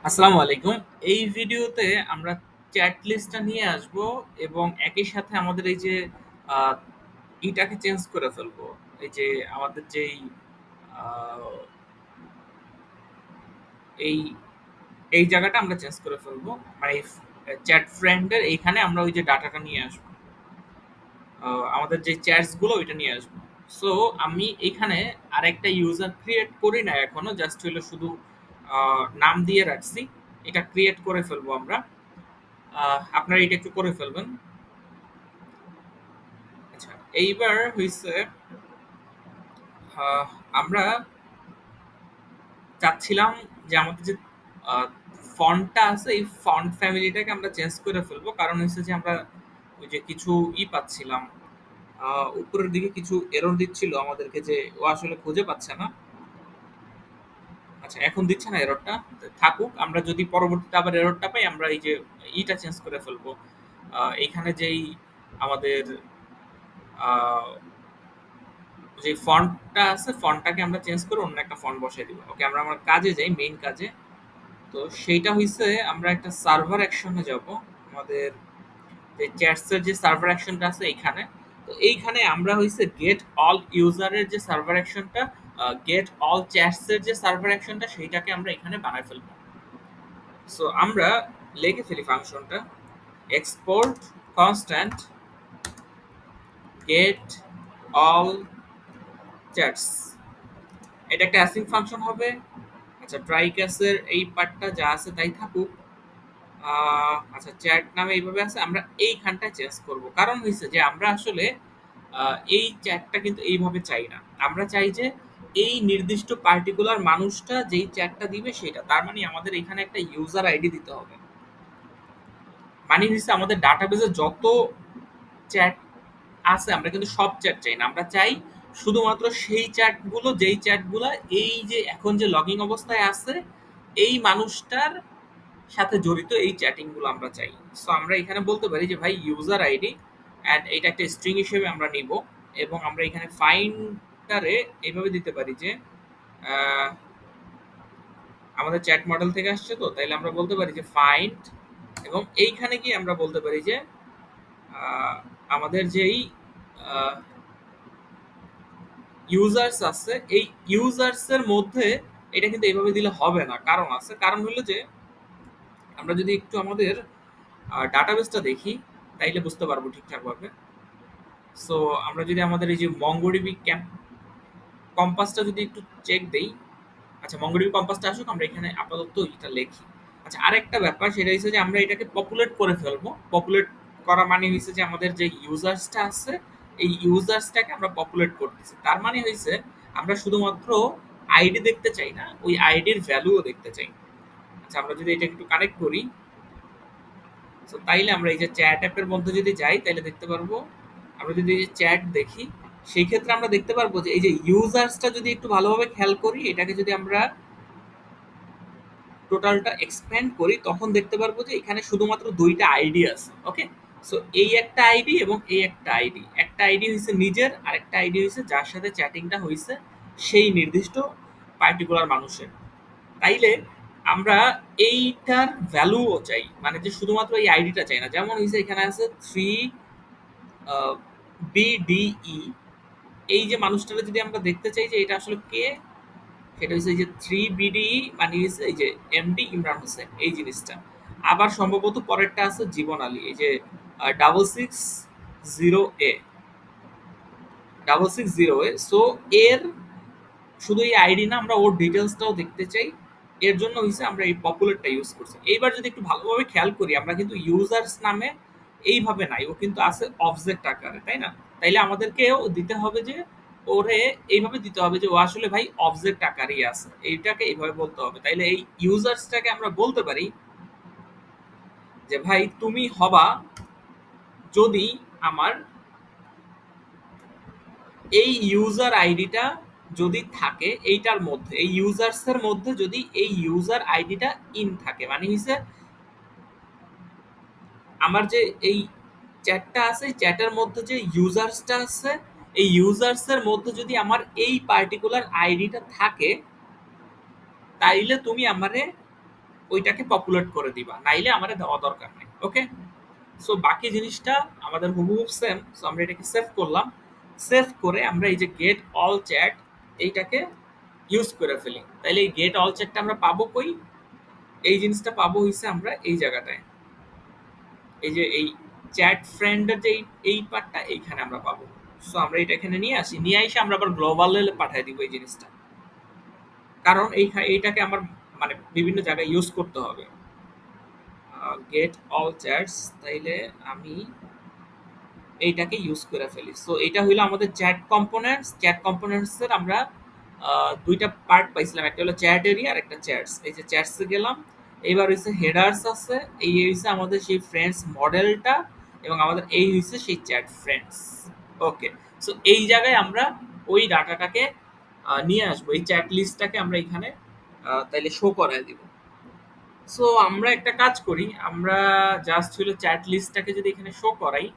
আসসালামু আলাইকুম। এই ভিডিওতে আমরা চ্যাট লিস্টটা নিয়ে আসব এবং একই সাথে আমাদের এই যে আহ, ইটাকে চেঞ্জ করে ফেলবো। এই যে আমাদের যেই আহ, এই এই জায়গাটা আমরা চেঞ্জ করে ফেলবো, মানে চ্যাট ফ্রেন্ডের এইখানে আমরা ওই যে ডাটাটা নিয়ে আসবো, আমাদের যে চ্যাটস গুলো ওইটা নিয়ে আসবো। সো আমি এখানে আরেকটা ইউজার ক্রিয়েট করি না এখনো, জাস্ট হলো শুধু নাম দিয়ে রাখছি। এটা ক্রিয়েট করে ফেলবো আমরা। আপনারা এটা একটু করে ফেলবেন। আচ্ছা, এইবার হইছে আমরা চাচ্ছিলাম যে আমাদের যে ফন্টটা আছে এই ফন্ট ফ্যামিলিটাকে আমরা চেঞ্জ করে ফেলবো, কারণ হচ্ছে যে আমরা ওই যে কিছু পাচ্ছিলাম, উপরের দিকে কিছু এরর দিচ্ছিল আমাদেরকে, যে ও আসলে খুঁজে পাচ্ছে না। আচ্ছা, এখন দিচ্ছে না এররটা, থাকুক। আমরা যদি পরবর্তীতে আবার এররটা পাই আমরা এই যে চেঞ্জ করে ফেলবো। এইখানে যেই আমাদের আহ, যে ফন্টটা আছে ফন্টটাকে আমরা চেঞ্জ করে অন্য একটা ফন্ট বসাই দিব। ওকে, আমরা আমার কাজে যাই, মেইন কাজে। তো সেইটা হইছে আমরা একটা সার্ভার অ্যাকশনে যাব। আমাদের যে চ্যাটসের যে সার্ভার অ্যাকশনটা আছে এইখানে, তো এইখানে আমরা হইছে গেট অল ইউজারের যে সার্ভার অ্যাকশনটা, গেট অল চ্যাটসের যে সার্ভার অ্যাকশনটা সেইটাকে আমরা এখানে বানাই ফেলবো। সো আমরা লিখে ফেলি ফাংশনটা export constant get all chats. এটা একটা অ্যাসিং ফাংশন হবে। আচ্ছা, ট্রাই ক্যাসের এই পার্টটা যা আছে তাই থাকুক। আচ্ছা, চ্যাট নামে এইভাবে আছে, আমরা এইখানটা চেঞ্জ করব। কারণ হইছে যে আমরা আসলে এই চ্যাটটা কিন্তু এইভাবে চাই না। আমরা চাই যে এই নির্দিষ্ট পার্টিকুলার মানুষটা যেই চ্যাটটা দিবে সেটা, তার মানে আমাদের এখানে একটা ইউজার আইডি দিতে হবে। মানে হইছে আমাদের ডাটাবেজে যত চ্যাট আছে আমরা কিন্তু সব চ্যাট চাই না, আমরা চাই শুধুমাত্র সেই চ্যাটগুলো যেই চ্যাটগুলো এই যে এখন যে লগইন অবস্থায় আছে এই মানুষটার সাথে জড়িত, এই চ্যাটিং গুলো আমরা চাই। সো আমরা এখানে বলতে পারি যে ভাই ইউজার আইডি, অ্যান্ড এটা একটা স্ট্রিং হিসেবে আমরা নিব। এবং আমরা এখানে ফাইন্ডটারে এইভাবে দিতে পারি যে আহ, আমাদের চ্যাট মডেল থেকে আসছে, তো তাইলে আমরা বলতে পারি যে ফাইন্ড, এবং এইখানে গিয়ে আমরা বলতে পারি যে আহ, আমাদের যেই ইউজার্স আছে এই ইউজার্স এর মধ্যে, এটা কিন্তু এইভাবে দিলে হবে না, কারণ আছে। কারণ হলো যে আমরা যদি একটু আমাদের ডাটাবেসটা দেখি তাইলে বুঝতে পারবো ঠিকঠাক ভাবে। সো আমরা যদি আমাদের এই যে মঙ্গোডিবি কম্পাসটা যদি একটু চেক দেই। আচ্ছা, মঙ্গোডিবি কম্পাসটা আসুক, আমরা এখানে আপাতত এটা লিখি। আচ্ছা, আরেকটা ব্যাপার সেটা হচ্ছে যে আমরা এটাকে পপুলেট করে ফেলবো। পপুলেট করা মানে হচ্ছে যে আমাদের যে ইউজার্সটা আছে এই ইউজার্সটাকে আমরা পপুলেট করতেছি। তার মানে হয়েছে আমরা শুধুমাত্র আইডি দেখতে চাই না, ওই আইডির ভ্যালুও দেখতে চাই। আচ্ছা, আমরা যদি এটা একটু কানেক্ট করি, তো তাইলে আমরা এই যে চ্যাট অ্যাপের মধ্যে যদি যাই তাইলে দেখতে পারবো। আমরা যদি এই যে চ্যাট দেখি সেই ক্ষেত্রে আমরা দেখতে পারবো যে এই যে ইউজার্সটা যদি একটু ভালোভাবে খেয়াল করি, এটাকে যদি আমরা টোটালটা এক্সপ্যান্ড করি তখন দেখতে পারবো যে এখানে শুধুমাত্র দুইটা আইডি আছে। ওকে, সো এই একটা আইডি এবং এই একটা আইডি, একটা আইডি হয়েছে নিজের আর একটা আইডি হয়েছে যার সাথে চ্যাটিংটা হয়েছে সেই নির্দিষ্ট পার্টিকুলার মানুষের। তাইলে আমরা এইটার ভ্যালুও চাই, মানে যে শুধুমাত্র এই আইডিটা চাই না। যেমন হয়েছে এখানে আছে 3BDE, এই যে মানুষটাকে যদি আমরা দেখতে চাই যে এটা আসলে কে, সেটা হচ্ছে এই যে 3BDE, মানে হচ্ছে এই যে এমডি ইমরান হোসেন, এই জিনিসটা। আবার সম্ভবত পরেরটা আছে জীবন আলী, এই যে 660A, 660A। সো এর শুধু এই আইডি না, আমরা ওর ডিটেলসটাও দেখতে চাই। এর জন্য হইছে আমরা এই পপুলারটা ইউজ করছি। এইবার যদি একটু ভালোভাবে খেয়াল করি, আমরা কিন্তু ইউজার্স নামে এইভাবে নাই, ও কিন্তু আছে অবজেক্ট আকারে, তাই না? তাইলে আমাদেরকেও দিতে হবে যে ওরে এইভাবে দিতে হবে যে ও আসলে ভাই অবজেক্ট আকারেই আছে, এইটাকে এইভাবে বলতে হবে। তাইলে এই ইউজার্সটাকে আমরা বলতে পারি যে ভাই তুমি হবা যদি আমার এই ইউজার আইডিটা যদি থাকে এইটার মধ্যে, এই ইউজার্স এর মধ্যে যদি এই ইউজার আইডিটা ইন থাকে, মানে হিসে আমার যে এই চ্যাটটা আছে চ্যাটের মধ্যে যে ইউজার্সটা আছে এই ইউজার্স এর মধ্যে যদি আমার এই পার্টিকুলার আইডিটা থাকে, তাইলে তুমি আমারে ওইটাকে পপুলেট করে দিবা, নাইলে আমাদের দেওয়া দরকার নেই। ওকে, সো বাকি জিনিসটা আমাদের হুবহু সেম। সো আমরা এটাকে সেভ করলাম। সেভ করে আমরা এই যে গেট অল চ্যাট এইটাকে ইউজ করে ফেলি। তাইলে এই গেট অল চ্যাটটা আমরা পাবো কই? এই জিনিসটা পাবো হইছে আমরা এই জায়গাটায়, এই যে এই চ্যাট ফ্রেন্ডের যে এই পার্টটা এইখানে আমরা পাবো। সো আমরা এটা এখানে নিয়ে আসি, নিয়ে এসে আমরা আবার গ্লোবাল লেভেলে পাঠিয়ে দিব এই জিনিসটা, কারণ এইটাকে আমার মানে বিভিন্ন জায়গায় ইউজ করতে হবে। গেট অল চ্যাটস, তাইলে আমি এইটাকে ইউজ করে ফেলি। সো এটা হইলো আমাদের চ্যাট কম্পোনেন্টস। চ্যাট কম্পোনেন্টস এর আমরা দুইটা পার্ট পাইছিলাম, একটা হলো চ্যাট এরিয়া আর একটা চ্যাটস। এই যে চ্যাটস এ গেলাম, এইবার হইছে হেডার্স আছে, এই হইছে আমাদের সেই ফ্রেন্ডস মডেলটা, এবং আমাদের এই হইছে সেই চ্যাট ফ্রেন্ডস। ওকে, সো এই জায়গায় আমরা ওই ডাটাটাকে নিয়ে আসবো, এই চ্যাট লিস্টটাকে আমরা এখানে তাইলে শো করায় দিব। সো আমরা একটা কাজ করি, আমরা জাস্ট হলো চ্যাট লিস্টটাকে যদি এখানে শো করাই,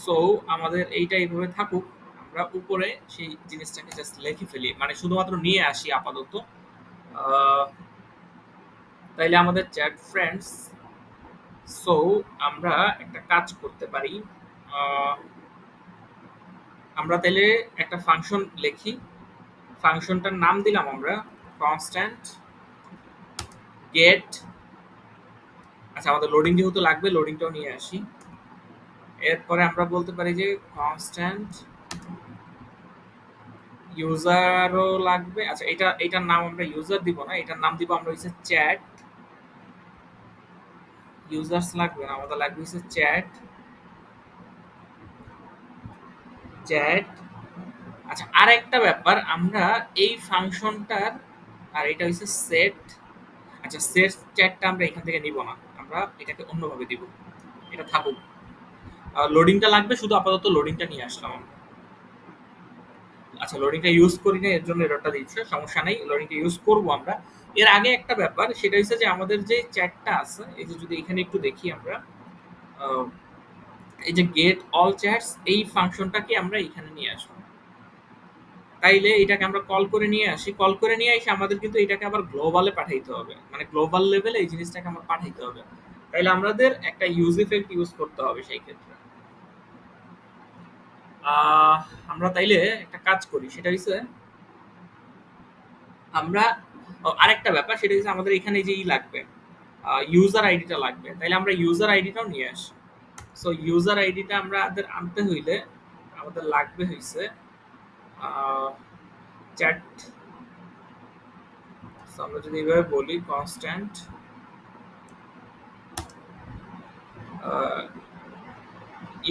সো আমাদের এইটা এইভাবে থাকুক, আমরা উপরে সেই জিনিসটাকে জাস্ট লিখে ফেলি, মানে শুধুমাত্র নিয়ে আসি আপাতত। তাইলে আমাদের চ্যাট ফ্রেন্ডস, সো আমরা একটা কাজ করতে পারি, আমরা তাইলে একটা ফাংশন লিখি। ফাংশনটার নাম দিলাম আমরা কনস্ট্যান্ট গেট। আচ্ছা, আমাদের লোডিং যেহেতু লাগবে, লোডিংটাও নিয়ে আসি। এরপরে আমরা বলতে পারি যে কনস্ট্যান্ট ইউজারও লাগবে। আচ্ছা, এটার নাম আমরা ইউজার দিব না, এটার নাম দিব আমরা হচ্ছে চ্যাট। ইউজার্স লাগবে না, আমাদের লাগবে হচ্ছে চ্যাট চ্যাট। আচ্ছা, আর একটা ব্যাপার, আমরা এই ফাংশনটার, আর এটা হচ্ছে সেট। আচ্ছা, সেট চ্যাটটা আমরা এখান থেকে নিব না, আমরা এটাকে অন্যভাবে দিব, এটা থাকুক। লোডিংটা লাগবে, শুধু আপাতত লোডিংটা নিয়ে আসলাম আমরা। আচ্ছা, লোডিংটা ইউজ করি না, এর জন্য এররটা দিচ্ছে, সমস্যা নাই, লোডিংটা ইউজ করব আমরা। এর আগে একটা ব্যাপার, সেটা হচ্ছে যে আমাদের যে চ্যাটটা আছে, এই যে যদি এখানে একটু দেখি আমরা, এই যে গেট অল চ্যাটস এই ফাংশনটাকে আমরা এখানে নিয়ে আসবো। তাইলে এটাকে আমরা কল করে নিয়ে আসি, কল করে নিয়ে এসে আমাদের কিন্তু এটাকে আবার গ্লোবালে পাঠাইতে হবে, মানে গ্লোবাল লেভেলে এই জিনিসটাকে আমার পাঠাইতে হবে। তাইলে আমাদের একটা ইউজ ইফেক্ট ইউজ করতে হবে সেই ক্ষেত্রে। আহ, আমরা তাইলে একটা কাজ করি, সেটা হচ্ছে আমরা আরেকটা ব্যাপার, সেটা হচ্ছে আমাদের এখানে যেই লাগবে ইউজার আইডিটা লাগবে, তাইলে আমরা ইউজার আইডিটাও নিয়ে আসি। সো ইউজার আইডিটা আমাদের আনতে হইলে আমাদের লাগবে হইছে চ্যাট। সো আমরা যদি এইভাবে বলি কনস্ট্যান্ট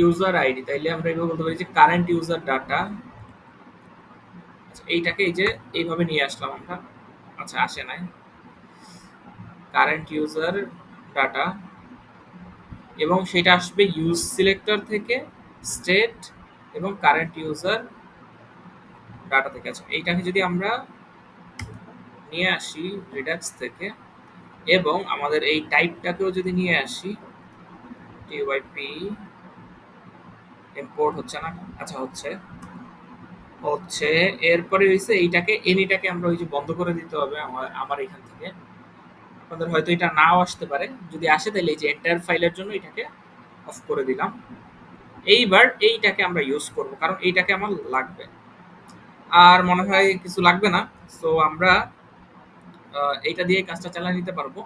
ইউজার আইডি, তাইলে আমরা এইভাবে বলতে পারি যে কারেন্ট ইউজার ডাটা। আচ্ছা, এইটাকে এই যে এইভাবে নিয়ে আসলাম আমরা। আচ্ছা, আসে নাই, কারেন্ট ইউজার ডাটা, এবং সেটা আসবে ইউজ সিলেক্টর থেকে, স্টেট এবং কারেন্ট ইউজার ডাটা থেকে। আছে এইটাকে যদি আমরা নিয়ে আসি রিডাক্স থেকে, এবং আমাদের এই টাইপটাকেও যদি নিয়ে আসি টিওয়াইপি, ইম্পোর্ট হচ্ছে না, আচ্ছা হচ্ছে হচ্ছে এরপরে হইছে এইটাকে এনিটাকে আমরা ওই যে বন্ধ করে দিতে হবে আমার এখান থেকে। আপনাদের হয়তো এটা নাও আসতে পারে, যদি আসে তাহলে এই যে এন্টায়ার ফাইলের জন্য এটাকে অফ করে দিলাম। এইবার এইটাকে আমরা ইউজ করব, কারণ এইটাকে আমার লাগবে। আর মনে হয় কিছু লাগবে না, সো আমরা এইটা দিয়ে কাজটা চালিয়ে নিতে পারবো।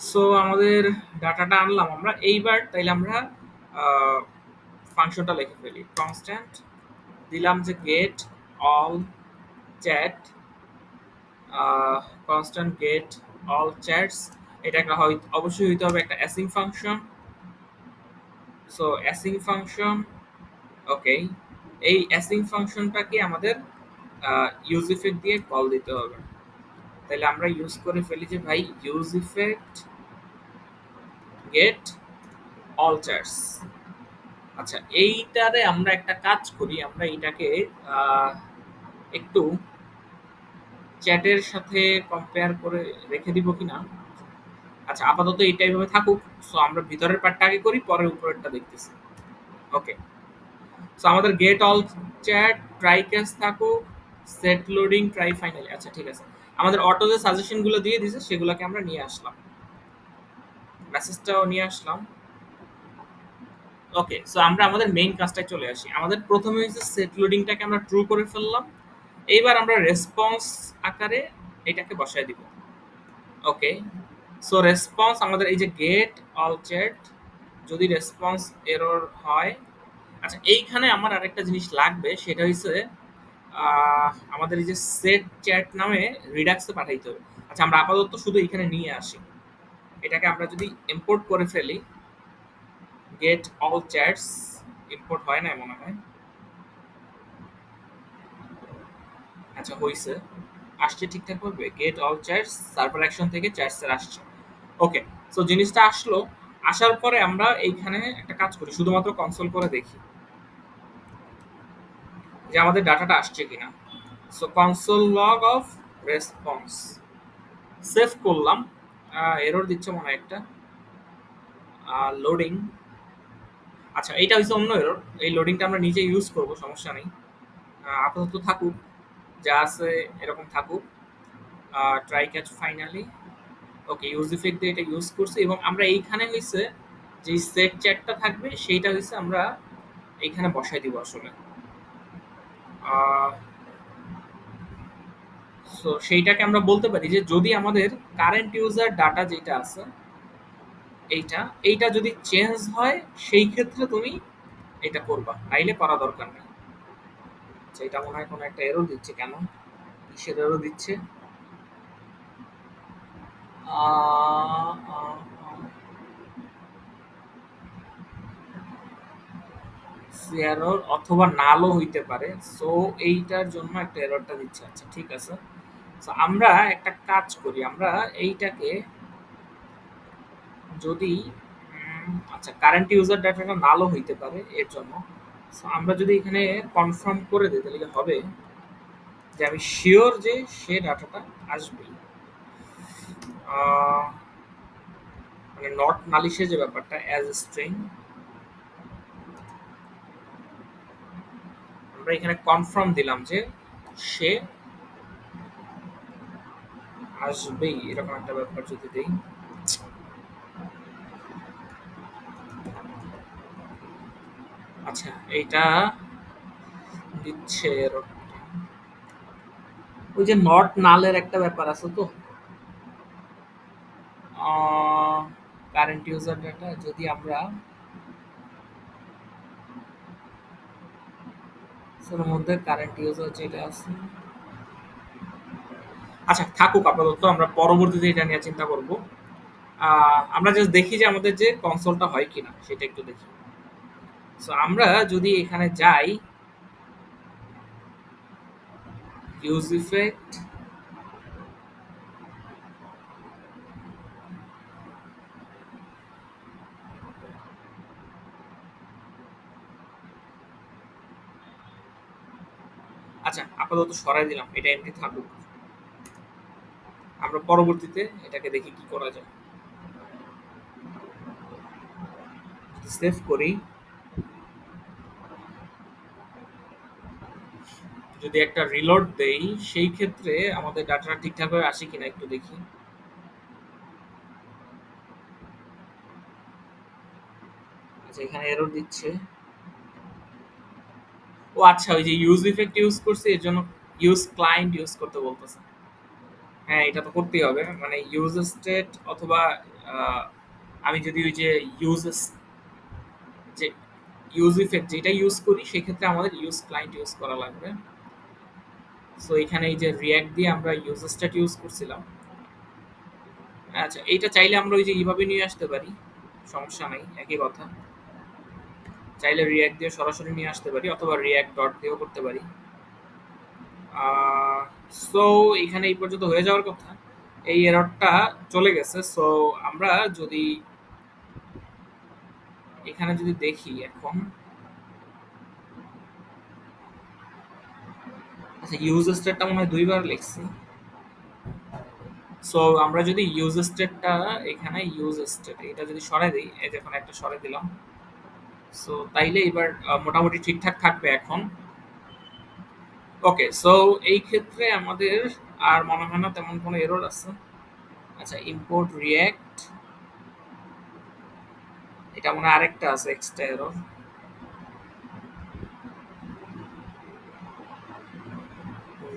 সো আমাদের ডাটাটা আনলাম আমরা, এইবার তাইলে আমরা ফাংশনটা লিখে ফেলি। কনস্ট্যান্ট দিলাম যে get all chat, constant get all chats. এটা একটা অবশ্যই হইতে হবে একটা async function. So async function, okay, এই অ্যাসিং ফাংশনটাকে আমাদের ইউজ ইফেক্ট দিয়ে কল দিতে হবে। তাহলে আমরা ইউজ করে ফেলি যে ভাই use effect gate all chats. আচ্ছা, এইটারে আমরা একটা কাজ করি, আমরা এটাকে একটু চ্যাটের সাথে কম্পেয়ার করে রেখে দিব কিনা। আচ্ছা, আপাতত এইটা এইভাবে থাকুক। সো আমরা ভিতরের পার্টটা আগে করি, পরে উপরেরটা দেখতেছি। ওকে, সো আমাদের gate all chat try catch থাকুক, সেট লোডিং ট্রাই ফাইনালি। আচ্ছা, ঠিক আছে। আমাদের অটো যে সাজেশনগুলো দিয়ে দিয়েছে সেগুলোকে আমরা নিয়ে আসলাম, মেসেজটাও নিয়ে আসলাম। ওকে, সো আমরা আমাদের মেইন কাজটায় চলে আসি। আমাদের প্রথমে হচ্ছে সেট লোডিংটাকে আমরা ট্রু করে ফেললাম। এইবার আমরা রেসপন্স আকারে এটাকে বসায় দিব। ওকে, সো রেসপন্স আমাদের এই যে গেট অল চ্যাট, যদি রেসপন্স এরর হয়, আচ্ছা এইখানে আমার আরেকটা জিনিস লাগবে, সেটা হচ্ছে আমাদের এই যে সেট চ্যাট নামে রিডাক্সে পাঠাইতে হবে। আচ্ছা আমরা আপাতত শুধু এখানে নিয়ে আসি, এটাকে আমরা যদি ইম্পোর্ট করে ফেলি, গেট অল চ্যাটস ইম্পোর্ট হয় না মনে হয়। আচ্ছা হইছে, আসছে ঠিকঠাক ভাবে, gate all chats server action থেকে চ্যাটস এর আসছে। ওকে, সো জিনিসটা আসলো, আসার পরে আমরা এইখানে একটা কাজ করি, শুধুমাত্র কনসোল করে দেখি যে আমাদের ডাটাটা আসছে কিনা। So console log of response save করলাম, এরর দিচ্ছে মনে হয় একটা লোডিং। আচ্ছা এইটা হচ্ছে অন্য এরর, এই লোডিংটা আমরা নিজে ইউজ করব, সমস্যা নেই, আপাতত থাকুক যা আছে এরকম থাকুক। ট্রাই ক্যাচ ফাইনালি, ওকে ইউজ ইফেক্ট দিয়ে এটা ইউজ করছি, এবং আমরা এইখানে হইছে যে সেট চ্যাটটা থাকবে সেইটা হইছে আমরা এইখানে বসাই দিব আসলে। সো সেইটাকে আমরা বলতে পারি যে যদি আমাদের কারেন্ট ইউজার ডাটা যেটা আছে এইটা এইটা যদি চেঞ্জ হয় সেই ক্ষেত্রে তুমি এটা করবা, নাইলে করা দরকার নেই। আচ্ছা এটা মনে হয় কোনো একটা এরর দিচ্ছে, কেন কিসের এরর দিচ্ছে? এরর অথবা নালও হইতে পারে, সো এইটার জন্য একটা এররটা দিচ্ছে। আচ্ছা ঠিক আছে, সো আমরা একটা কাজ করি, আমরা এইটাকে যদি আচ্ছা কারেন্ট ইউজার ডাটাটা নালও হইতে পারে এর জন্য, সো আমরা যদি এখানে কনফার্ম করে দিই তাহলে হবে যে আমি শিওর যে সে ডাটাটা আসবেই। মানে নট নালিশের যে ব্যাপারটা অ্যাজ স্ট্রিং, আমরা এখানে কনফার্ম দিলাম যে সে আসবেই, এরকম একটা ব্যাপার যদি দেই। আচ্ছা এইটা দিচ্ছে ওই যে নট নালের একটা ব্যাপার আছে তো, কারেন্ট ইউজার ডাটা যদি আমরা এর মধ্যে কারেন্ট ইউজার যেটা আছে, আচ্ছা থাকুক আপাতত, আমরা পরবর্তীতে এটা নিয়ে চিন্তা করব। আমরা জাস্ট দেখি যে আমাদের যে কনসোলটা হয় কিনা সেটা একটু দেখি। সো আমরা যদি এখানে যাই ইউজ ইফেক্ট, আচ্ছা আপাতত সরাই দিলাম, এটা এমনি থাকুক, আমরা পরবর্তীতে এটাকে দেখি কি করা যায়। সেভ করি, যদি একটা রিলোড দেই সেই ক্ষেত্রে আমাদের ডাটাটা ঠিকঠাক ভাবে আসে কিনা একটু দেখি। আচ্ছা এখানে এরর দিচ্ছে, ও আচ্ছা ওই যে ইউজ ইফেক্ট ইউজ করছে এর জন্য ইউজ ক্লায়েন্ট ইউজ করতে বলতেছে। হ্যাঁ এটা তো করতেই হবে, মানে ইউজ স্টেট অথবা আহ, আমি যদি ওই যে ইউজ যে ইউজ ইফেক্ট যেটা ইউজ করি সেক্ষেত্রে আমাদের ইউজ ক্লায়েন্ট ইউজ করা লাগবে। সো এখানে এই যে রিয়্যাক্ট দিয়ে আমরা ইউজ স্টেট ইউজ করছিলাম। আচ্ছা এইটা চাইলে আমরা ওই যে এইভাবে নিয়ে আসতে পারি, সমস্যা নাই, একই কথা। চাইলে রিয়্যাক্ট দিয়ে সরাসরি নিয়ে আসতে পারি অথবা রিয়্যাক্ট ডট দিয়েও করতে পারি। সো এখানে এই পর্যন্ত হয়ে যাওয়ার কথা, এই এররটা চলে গেছে। সো আমরা যদি এখানে যদি দেখি এখন, আচ্ছা ইউজ স্টেটটা মনে হয় দুইবার লিখছি। সো আমরা যদি ইউজ স্টেটটা এখানে ইউজ স্টেট এটা যদি সরাই দিই, এই দেখুন একটা সরাই দিলাম, সো তাইলে এবার মোটামুটি ঠিকঠাক থাকবে এখন। ওকে, সো এই ক্ষেত্রে আমাদের আর মনে হয় না তেমন কোনো এরর আছে। আচ্ছা, ইম্পোর্ট রিঅ্যাক্ট, এটা মনে হয় আরেকটা আছে এক্সট্রা এরর।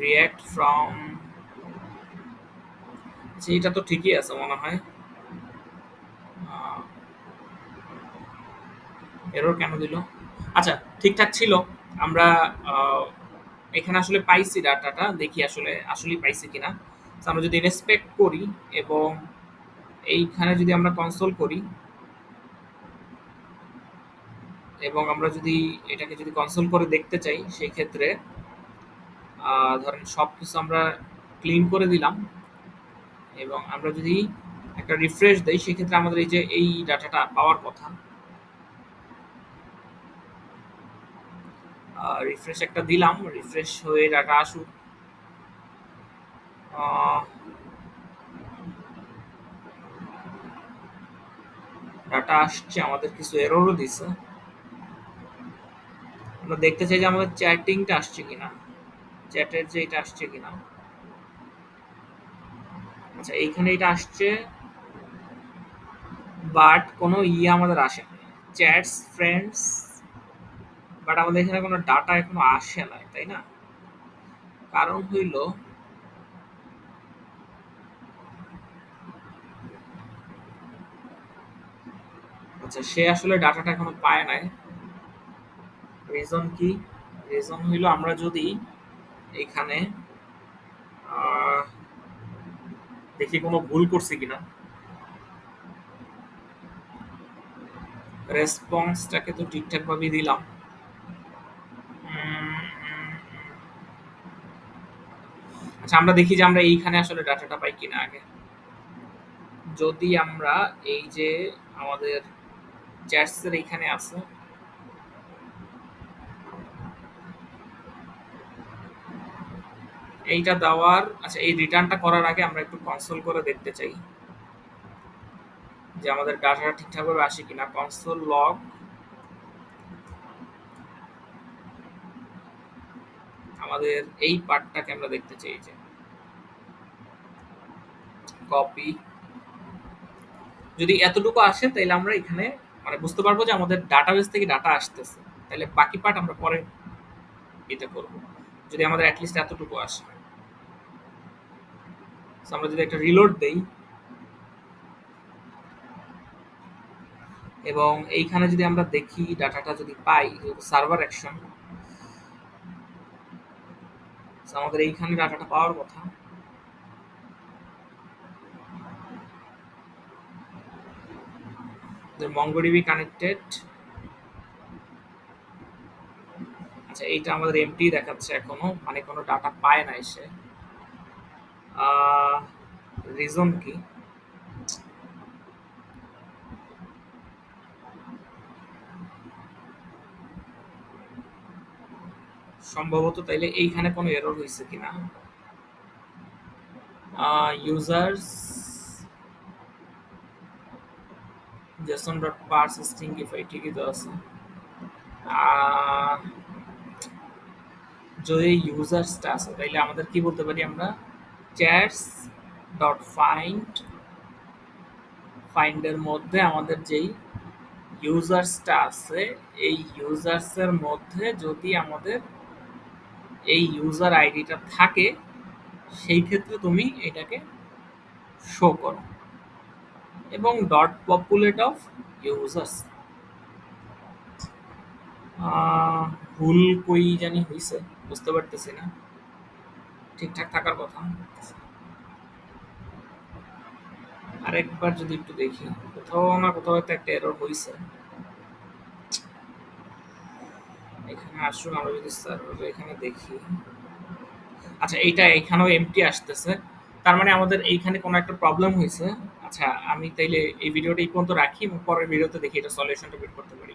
রিঅ্যাক্ট ফ্রম, এটা তো ঠিকই আছে মনে হয়। এরর কেন দিল? আচ্ছা, ঠিকঠাক ছিল। আমরা আহ, এখানে আসলে পাইছি ডাটাটা, দেখি আসলে আসলেই পাইছি কিনা। So, আমরা যদি ইন্সপেক্ট করি এবং এইখানে যদি আমরা কনসোল করি এবং আমরা যদি এটাকে যদি কনসোল করে দেখতে চাই, সেই ক্ষেত্রে ধরেন সবকিছু আমরা ক্লিন করে দিলাম এবং আমরা যদি একটা রিফ্রেশ দেই, সেক্ষেত্রে আমাদের এই যে এই ডাটাটা পাওয়ার কথা। রিফ্রেশ একটা দিলাম, রিফ্রেশ হয়ে ডাটা আসুক। ডাটা আসছে, আমাদের কিছু এররও দিছে। আমরা দেখতে চাই যে আমাদের চ্যাটিংটা আসছে কিনা, চ্যাটের যে এটা আসছে কিনা। আচ্ছা, এইখানে এটা আসছে, বাট কোনো আমাদের আসে না, চ্যাটস ফ্রেন্ডস, বাট আমাদের এখানে কোনো ডাটা এখনো আসে নাই, তাই না? কারণ হইল, আচ্ছা সে আসলে ডাটাটা এখনো পায় নাই। রিজন কি? রিজন হইল আমরা যদি এখানে দেখি কোনো ভুল করছি কিনা। রেসপন্সটাকে তো ঠিকঠাক ভাবে দিলাম। আচ্ছা, আমরা দেখি যে আমরা এইখানে আসলে ডাটাটা পাই কিনা আগে। যদি আমরা এই যে আমাদের চ্যাটস এর এইখানে আছে, এইটা দেওয়ার, আচ্ছা এই রিটার্নটা করার আগে আমরা একটু কনসোল করে দেখতে চাই যে আমাদের ডাটাটা ঠিকঠাকভাবে আসে কিনা। কনসোল লগ, আমাদের এই পার্টটাকে আমরা দেখতে চাই, যে কপি, যদি এতটুকু আসে তাহলে আমরা এখানে মানে বুঝতে পারবো যে আমাদের ডাটাবেস থেকে ডাটা আসতেছে। তাহলে বাকি পার্ট আমরা পরে এটা করব, যদি আমাদের অ্যাটলিস্ট এতটুকু আসে। So, আমরা যদি একটা রিলোড দেই এবং এইখানে যদি আমরা দেখি ডাটাটা যদি পাই, সার্ভার অ্যাকশন, আমাদের এইখানে ডাটাটা পাওয়ার কথা। MongoDB কানেক্টেড, আচ্ছা এইটা আমাদের এমটি দেখাচ্ছে এখনো, মানে কোনো ডাটা পায় না এসে। রিজন কি? সম্ভবত তাইলে এইখানে কোনো এরর হয়েছে কিনা। ইউজার্স json.parse stringify ঠিকই তো আছে। যদি ইউজার্সটা আছে তাইলে আমাদের কি বলতে পারি আমরা, চ্যাটস ডট ফাইন্ডের মধ্যে আমাদের যেই ইউজার্সটা আছে, এই ইউজার্সের মধ্যে যদি আমাদের এই ইউজার আইডিটা থাকে, সেই ক্ষেত্রে তুমি এটাকে শো করো, এবং ডট পপুলেট অফ ইউজার্স। ভুল কই জানি হইছে, বুঝতে পারতেছি না, ঠিকঠাক থাকার কথা। আরেকবার যদি একটু দেখি, কোথাও না কোথাও একটা এরর হইছে। এখানে আসুন, আমরা যদি সার্ভারে এখানে দেখি, আচ্ছা এইটা এখানেও এমটি আসতেছে, তার মানে আমাদের এইখানে কোনো একটা প্রবলেম হয়েছে। আচ্ছা, আমি তাইলে এই ভিডিওটা এই পর্যন্ত রাখি এবং পরের ভিডিওতে দেখি এটা সলিউশনটা বের করতে পারি।